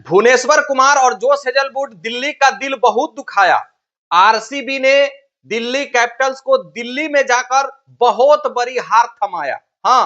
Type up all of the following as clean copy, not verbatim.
भुवनेश्वर कुमार और Josh Hazlewood Delhi का दिल बहुत दुखाया। आरसीबी ने दिल्ली कैपिटल्स को दिल्ली में जाकर बहुत बड़ी हार थमाया। हाँ,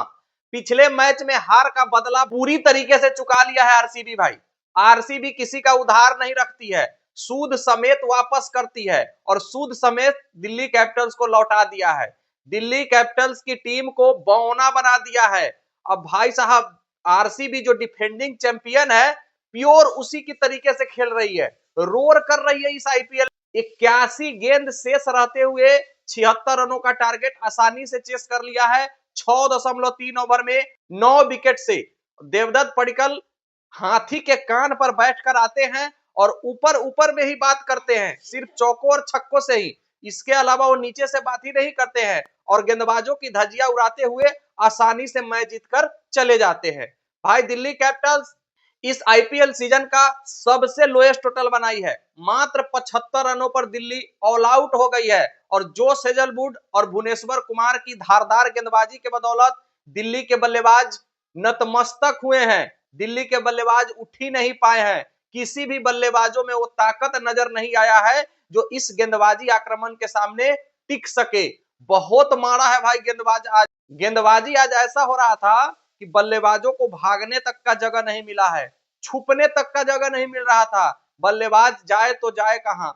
पिछले मैच में हार का बदला पूरी तरीके से चुका लिया है आरसीबी भाई। आरसीबी किसी का उधार नहीं रखती है, सूद समेत वापस करती है और सूद समेत दिल्ली कैपिटल्स को लौटा दिया है। दिल्ली कैपिटल्स की टीम को बौना बना दिया है। अब भाई साहब, आरसीबी जो डिफेंडिंग चैंपियन है, प्योर उसी की तरीके से खेल रही है, रोर कर रही है इस आईपीएल। 81 गेंद शेष रहते हुए 76 रनों का टारगेट आसानी से चेस कर लिया है। 6.3 ओवर में 9 विकेट से देवदत्त पडिक्कल हाथी के कान पर बैठकर आते हैं और ऊपर ऊपर में ही बात करते हैं, सिर्फ चौकों और छक्कों से ही। इसके अलावा वो नीचे से बात ही नहीं करते हैं और गेंदबाजों की धज्जियां उड़ाते हुए आसानी से मैच जीतकर चले जाते हैं। भाई, दिल्ली कैपिटल्स इस आईपीएल सीजन का सबसे लोएस्ट टोटल बनाई है। मात्र 75 रनों पर दिल्ली ऑल आउट हो गई है और जोश हेजलवुड और भुवनेश्वर कुमार की धारदार गेंदबाजी के बदौलत दिल्ली के बल्लेबाज नतमस्तक हुए हैं। दिल्ली के बल्लेबाज उठ ही नहीं पाए हैं। किसी भी बल्लेबाजों में वो ताकत नजर नहीं आया है जो इस गेंदबाजी आक्रमण के सामने टिक सके। बहुत मारा है भाई गेंदबाज आज। गेंदबाजी आज ऐसा हो रहा था कि बल्लेबाजों को भागने तक का जगह नहीं मिला है, छुपने तक का जगह नहीं मिल रहा था। बल्लेबाज जाए तो जाए कहां।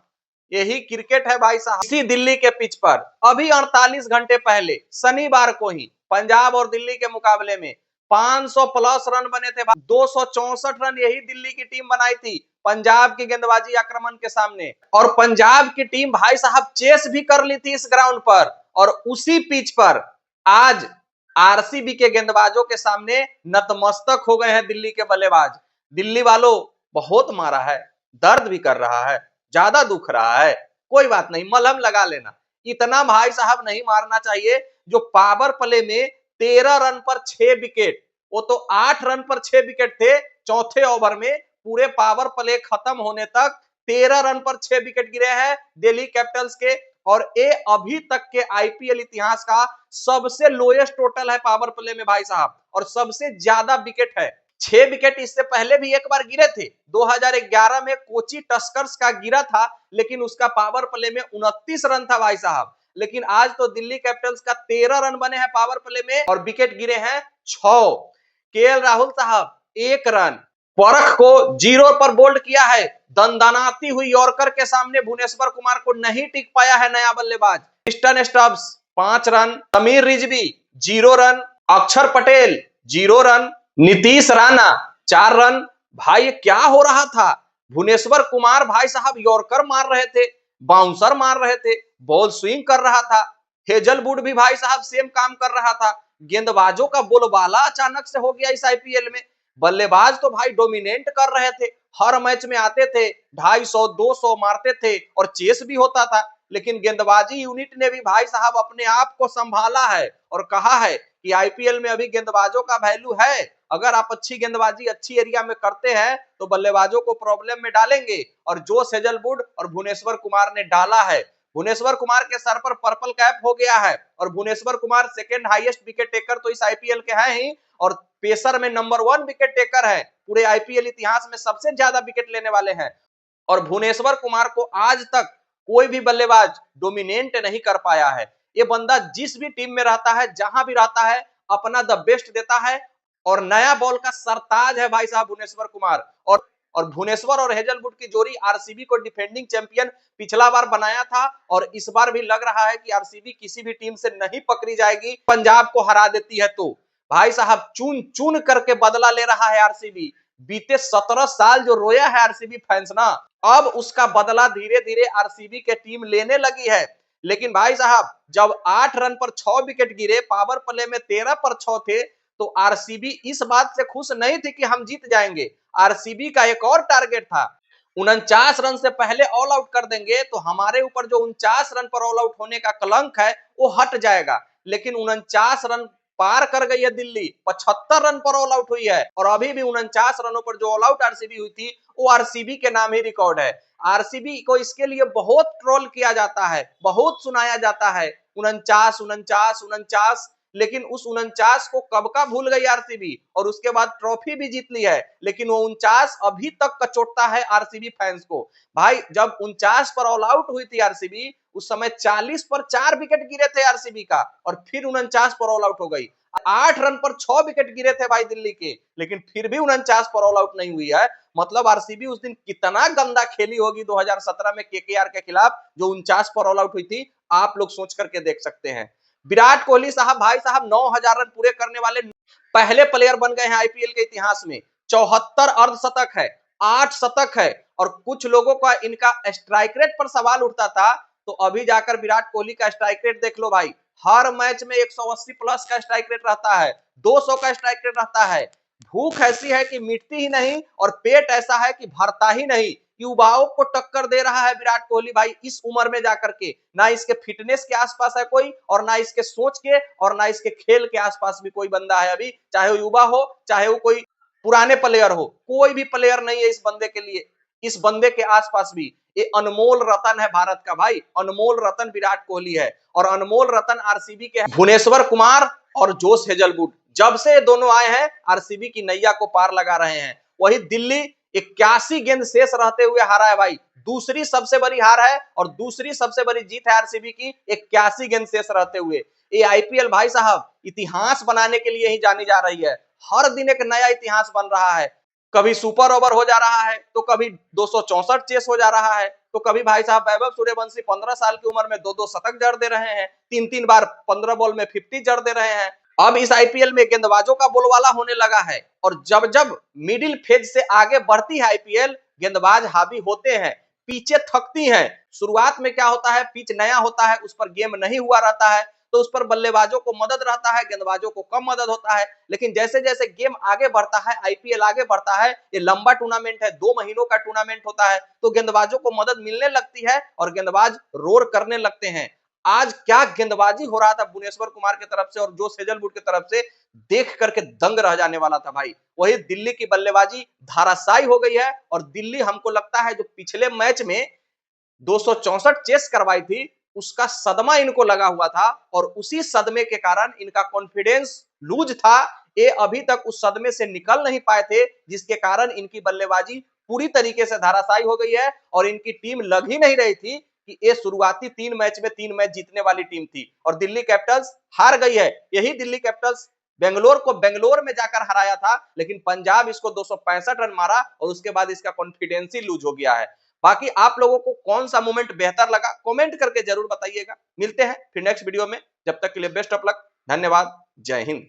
यही क्रिकेट है भाई साहब। इसी दिल्ली के पिच पर अभी 48 घंटे पहले शनिवार को ही पंजाब और दिल्ली के मुकाबले में 500 प्लस रन बने थे। 264 रन यही दिल्ली की टीम बनाई थी पंजाब की गेंदबाजी आक्रमण के सामने। और पंजाब की टीम भाई साहब चेस भी कर ली थी इस ग्राउंड पर। और उसी पिच पर आज आरसीबी के गेंदबाजों के सामने नतमस्तक हो गए हैं दिल्ली के बल्लेबाज। दिल्ली वालों, बहुत मारा है, दर्द भी कर रहा है, ज्यादा दुख रहा है, कोई बात नहीं, मलहम लगा लेना। इतना भाई साहब नहीं मारना चाहिए। जो पावर प्ले में 13 रन पर 6 विकेट, वो तो 8 रन पर 6 विकेट थे चौथे ओवर में। पूरे पावर प्ले खत्म होने तक 13 रन पर 6 विकेट गिरे हैं दिल्ली कैपिटल्स के। और ये अभी तक के आईपीएल इतिहास का सबसे लोएस्ट टोटल है पावर प्ले में भाई साहब। और सबसे ज्यादा विकेट है, 6 विकेट इससे पहले भी एक बार गिरे थे। 2011 में कोची टस्कर्स का गिरा था, लेकिन उसका पावर प्ले में 29 रन था भाई साहब। लेकिन आज तो दिल्ली कैपिटल्स का 13 रन बने हैं पावर प्ले में और विकेट गिरे हैं 6। केएल राहुल साहब 1 रन, परख को 0 पर बोल्ड किया है। दंदनाती हुई यॉर्कर के सामने भुवनेश्वर कुमार को नहीं टिक पाया है नया बल्लेबाज। Tristan Stubbs 5 run, Sameer Rizvi 0 run, Axar Patel 0 run, Nitish Rana 4 run. भाई क्या हो रहा था। भुवनेश्वर कुमार भाई साहब यॉर्कर मार रहे थे, बाउंसर मार रहे थे, बॉल स्विंग कर रहा था। हेजलवुड भी भाई साहब सेम काम कर रहा था। गेंदबाजों का बोलबाला अचानक से हो गया इस आईपीएल में। बल्लेबाज तो भाई डोमिनेट कर रहे थे, हर मैच में आते थे, 250 200 मारते थे और चेस भी होता था। लेकिन गेंदबाजी यूनिट ने भी भाई साहब अपने आप को संभाला है और कहा है कि आईपीएल में अभी गेंदबाजों का वैल्यू है। अगर आप अच्छी गेंदबाजी अच्छी एरिया में करते हैं तो बल्लेबाजों को प्रॉब्लम में डालेंगे। और जोश हेजलवुड और भुवनेश्वर कुमार ने डाला है। भुवनेश्वर कुमार के सर पर पर्पल कैप हो गया है और Bhuvneshwar Kumar second highest wicket taker तो इस आईपीएल के हैं ही, और पेसर में नंबर 1 विकेट टेकर है। पूरे आईपीएल इतिहास में सबसे ज्यादा विकेट लेने वाले हैं। और भुवनेश्वर कुमार को आज तक कोई भी बल्लेबाज डोमिनेट नहीं कर पाया है। ये बंदा जिस भी टीम में रहता है, जहां भी रहता है, अपना द बेस्ट देता है और नया बॉल का सरताज है भाई साहब भुवनेश्वर कुमार। और भुवनेश्वर और हेजलवुड की जोड़ी आरसीबी को डिफेंडिंग चैंपियन पिछला बार बनाया था और इस बार भी लग रहा है कि आरसीबी किसी भी टीम से नहीं पकड़ी जाएगी। पंजाब को हरा देती है तो भाई साहब चुन चुन करके बदला ले रहा है आरसीबी। बीते 17 साल जो रोया है आरसीबी फैंस ना, अब उसका बदला धीरे धीरे आरसीबी के टीम लेने लगी है। लेकिन भाई साहब जब 8 रन पर 6 विकेट गिरे, पावर प्ले में 13 पर 6 थे, तो आरसीबी इस बात से खुश नहीं थी कि हम जीत जाएंगे। आरसीबी का एक और टारगेट था, 49 रन से पहले ऑल आउट कर देंगे तो हमारे ऊपर जो 49 रन पर ऑल आउट होने का कलंक है वो हट जाएगा। लेकिन 49 रन पार कर गई है दिल्ली, 75 रन पर ऑल आउट हुई है और अभी भी 49 रनों पर जो ऑल आउट आरसीबी हुई थी वो आरसीबी के नाम ही रिकॉर्ड है। आरसीबी को इसके लिए बहुत ट्रोल किया जाता है, बहुत सुनाया जाता है, 49 49 49। लेकिन उस 49 को कब का भूल गई आरसीबी और उसके बाद ट्रॉफी भी जीत ली है, लेकिन वो 49 अभी तक कचोटता है आरसीबी फैंस को। भाई जब 49 पर ऑल आउट हुई थी आरसीबी, उस समय 40 पर 4 विकेट गिरे थे आरसीबी का और फिर 49 पर ऑल आउट हो गई। 8 रन पर 6 विकेट गिरे थे भाई दिल्ली के, लेकिन फिर भी 49 पर ऑल आउट नहीं हुई है। मतलब आरसीबी उस दिन कितना गंदा खेली होगी 2017 में केकेआर के खिलाफ, जो 49 पर ऑल आउट हुई थी। आप लोग सोच करके देख सकते हैं। विराट कोहली साहब, भाई साहब 9000 रन पूरे करने वाले पहले प्लेयर बन गए हैं आईपीएल के इतिहास में। 74 अर्धशतक है, 8 शतक है, और कुछ लोगों का इनका स्ट्राइक रेट पर सवाल उठता था, तो अभी जाकर विराट कोहली का स्ट्राइक रेट देख लो भाई। हर मैच में 180 प्लस का स्ट्राइक रेट रहता है, 200 का स्ट्राइक रेट रहता है। भूख ऐसी है कि मिटती ही नहीं और पेट ऐसा है कि भरता ही नहीं। युवाओं को टक्कर दे रहा है विराट कोहली भाई इस उम्र में जाकर के। ना इसके फिटनेस के आसपास है कोई, और ना इसके सोच के, और ना इसके खेल के आसपास भी कोई बंदा है अभी, चाहे वो युवा हो, चाहे वो कोई पुराने प्लेयर हो। कोई भी प्लेयर नहीं है इस बंदे के लिए, इस बंदे के आसपास भी। ये अनमोल रतन है भारत का भाई, अनमोल रतन विराट कोहली है। और अनमोल रतन आरसीबी के भुवनेश्वर कुमार और जोश हेजलवुड, जब से दोनों आए हैं आरसीबी की नैया को पार लगा रहे हैं। वही दिल्ली 81 गेंद शेष रहते हुए हारा है भाई, दूसरी सबसे बड़ी हार है और दूसरी सबसे बड़ी जीत है आरसीबी की 81 गेंद शेष रहते हुए। ये आईपीएल भाई साहब इतिहास बनाने के लिए ही जानी जा रही है। हर दिन एक नया इतिहास बन रहा है। कभी सुपर ओवर हो जा रहा है, तो कभी 264 चेस हो जा रहा है, तो कभी भाई साहब वैभव सूर्यवंशी 15 साल की उम्र में 2-2 शतक जड़ दे रहे हैं, 3-3 बार 15 बॉल में 50 जड़ दे रहे हैं। अब इस आईपीएल में गेंदबाजों का बोलबाला होने लगा है, और जब जब मिडिल फेज से आगे बढ़ती है आईपीएल, गेंदबाज हावी होते हैं, पिचें थकती हैं। शुरुआत में क्या होता है, पिच नया होता है, उस पर गेम नहीं हुआ रहता है, तो उस पर बल्लेबाजों को मदद रहता है, गेंदबाजों को कम मदद होता है। लेकिन जैसे जैसे गेम आगे बढ़ता है, आईपीएल आगे बढ़ता है, ये लंबा टूर्नामेंट है, 2 महीनों का टूर्नामेंट होता है, तो गेंदबाजों को मदद मिलने लगती है और गेंदबाज रोर करने लगते हैं। आज क्या गेंदबाजी हो रहा था भुवनेश्वर कुमार की तरफ से और जोश हेजलवुड की तरफ से, देख करके दंग रह जाने वाला था भाई। वही दिल्ली की बल्लेबाजी धाराशायी हो गई है, और दिल्ली हमको लगता है जो पिछले मैच में 264 चेस करवाई थी, उसका सदमा इनको लगा हुआ था, और उसी सदमे के कारण इनका कॉन्फिडेंस लूज था। ये अभी तक उस सदमे से निकल नहीं पाए थे, जिसके कारण इनकी बल्लेबाजी पूरी तरीके से धाराशायी हो गई है, और इनकी टीम लग ही नहीं रही थी कि ये शुरुआती 3 मैच में 3 मैच जीतने वाली टीम थी, और दिल्ली कैपिटल्स हार गई है। यही दिल्ली कैपिटल्स बेंगलोर को बेंगलोर में जाकर हराया था, लेकिन पंजाब इसको 265 रन मारा, और उसके बाद इसका कॉन्फिडेंस ही लूज हो गया है। बाकी आप लोगों को कौन सा मोमेंट बेहतर लगा, कमेंट करके जरूर बताइएगा। मिलते हैं फिर नेक्स्ट वीडियो में, जब तक के लिए बेस्ट ऑफ लक, धन्यवाद, जय हिंद।